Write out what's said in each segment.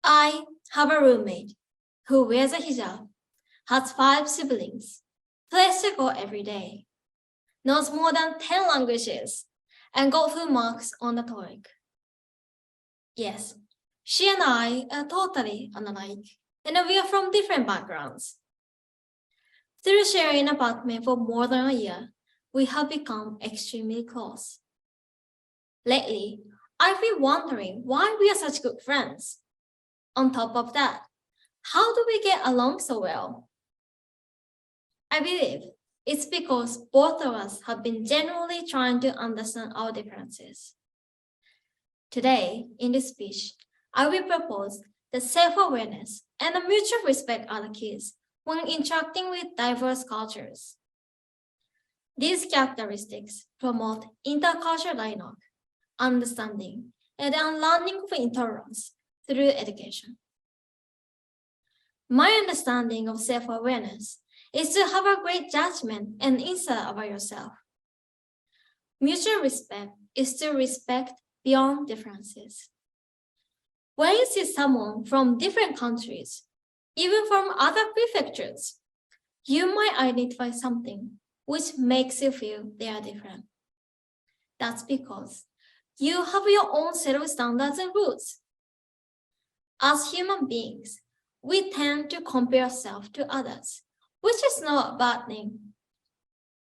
I have a roommate who wears a hijab, has 5 siblings, plays to go every day, knows more than 10 languages, and got full marks on the TOEIC. Yes, she and I are totally unlike, and we are from different backgrounds. Through sharing an apartment for more than a year, we have become extremely close. Lately, I've been wondering why we are such good friends. On top of that, how do we get along so well? I believe it's because both of us have been genuinely trying to understand our differences. Today, in this speech, I will propose that self-awareness and a mutual respect are the keys when interacting with diverse cultures. These characteristics promote intercultural dialogue, understanding, and unlearning of intolerance through education. My understanding of self-awareness is to have a great judgment and insight about yourself. Mutual respect is to respect beyond differences. When you see someone from different countries, even from other prefectures, you might identify something which makes you feel they are different. That's because you have your own set of standards and rules. As human beings, we tend to compare ourselves to others, which is not a bad thing.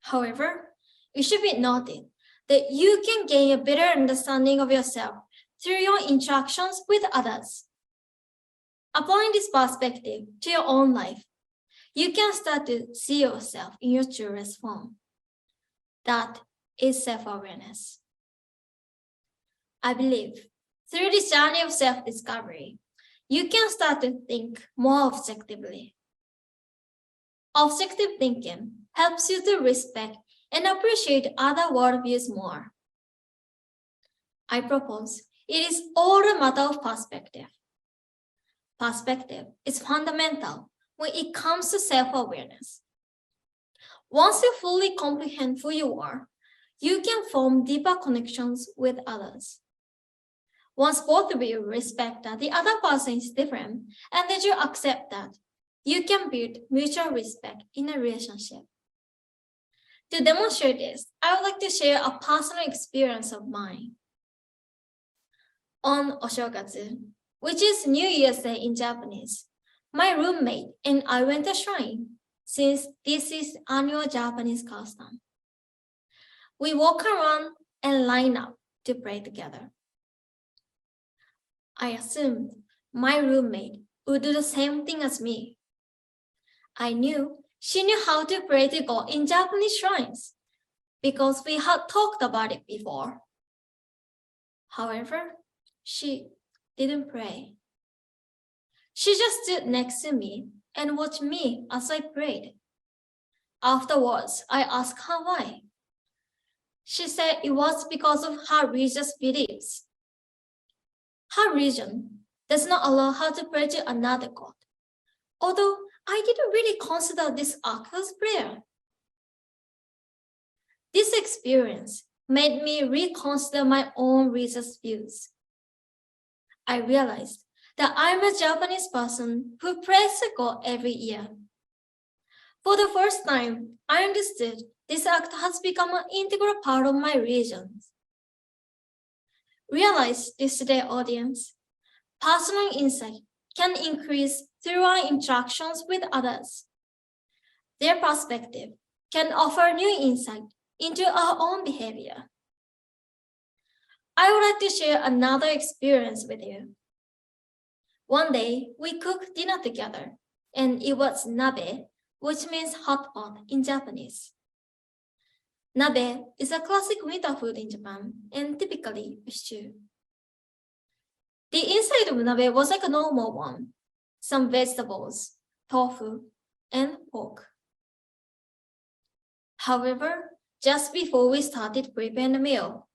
However, it should be noted that you can gain a better understanding of yourself through your interactions with others. Applying this perspective to your own life, you can start to see yourself in your truest form. That is self-awareness. I believe through this journey of self-discovery, you can start to think more objectively. Objective thinking helps you to respect and appreciate other worldviews more. I propose it is all a matter of perspective. Perspective is fundamental when it comes to self-awareness. Once you fully comprehend who you are, you can form deeper connections with others. Once both of you respect that the other person is different and that you accept that, you can build mutual respect in a relationship. To demonstrate this, I would like to share a personal experience of mine. On Oshokatsu, which is New Year's Day in Japanese, my roommate and I went to a shrine, since this is annual Japanese custom. We walk around and line up to pray together. I assumed my roommate would do the same thing as me. I knew she knew how to pray to God in Japanese shrines because we had talked about it before. However, she didn't pray. She just stood next to me and watched me as I prayed. Afterwards, I asked her why. She said it was because of her religious beliefs. Her religion does not allow her to pray to another God, although I didn't really consider this act as prayer. This experience made me reconsider my own religious views. I realized that I'm a Japanese person who prays to God every year. For the first time, I understood this act has become an integral part of my religion. Realize this today, audience. Personal insight can increase through our interactions with others. Their perspective can offer new insight into our own behavior. I would like to share another experience with you. One day, we cooked dinner together, and it was nabe, which means hot pot in Japanese. Nabe is a classic winter food in Japan, and typically a stew. The inside of nabe was like a normal one, some vegetables, tofu, and pork. However, just before we started preparing the meal,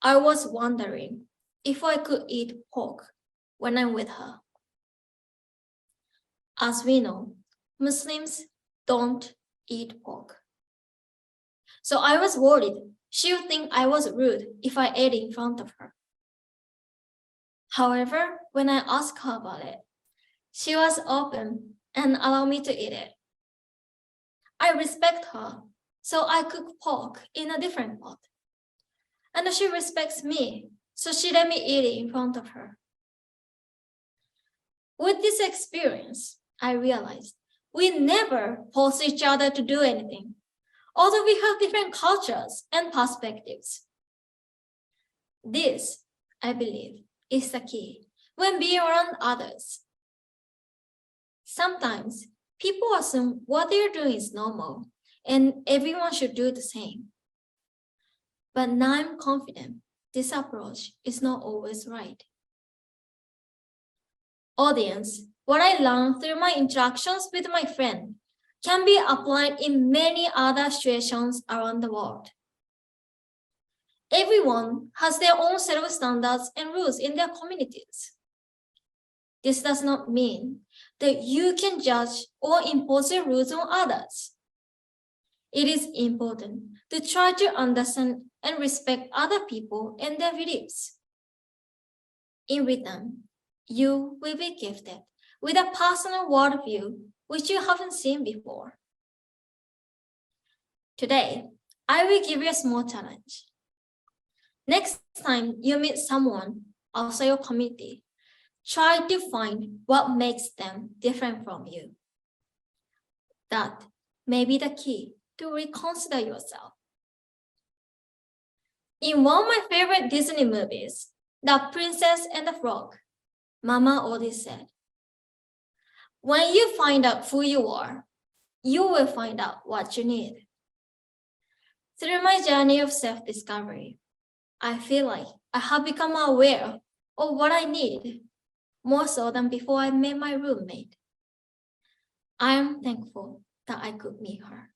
I was wondering if I could eat pork when I'm with her. As we know, Muslims don't eat pork. So I was worried she would think I was rude if I ate in front of her. However, when I asked her about it, she was open and allowed me to eat it. I respect her, so I cook pork in a different pot. And she respects me, so she let me eat it in front of her. With this experience, I realized we never force each other to do anything, although we have different cultures and perspectives. This, I believe, is the key when being around others. Sometimes people assume what they're doing is normal and everyone should do the same. But now I'm confident this approach is not always right. Audience, what I learned through my interactions with my friend can be applied in many other situations around the world. Everyone has their own set of standards and rules in their communities. This does not mean that you can judge or impose your rules on others. It is important to try to understand and respect other people and their beliefs. In return, you will be gifted with a personal worldview which you haven't seen before. Today, I will give you a small challenge. Next time you meet someone outside your community, try to find what makes them different from you. That may be the key to reconsider yourself. In one of my favorite Disney movies, The Princess and the Frog, Mama always said, when you find out who you are, you will find out what you need. Through my journey of self-discovery, I feel like I have become aware of what I need, more so than before I met my roommate. I am thankful that I could meet her.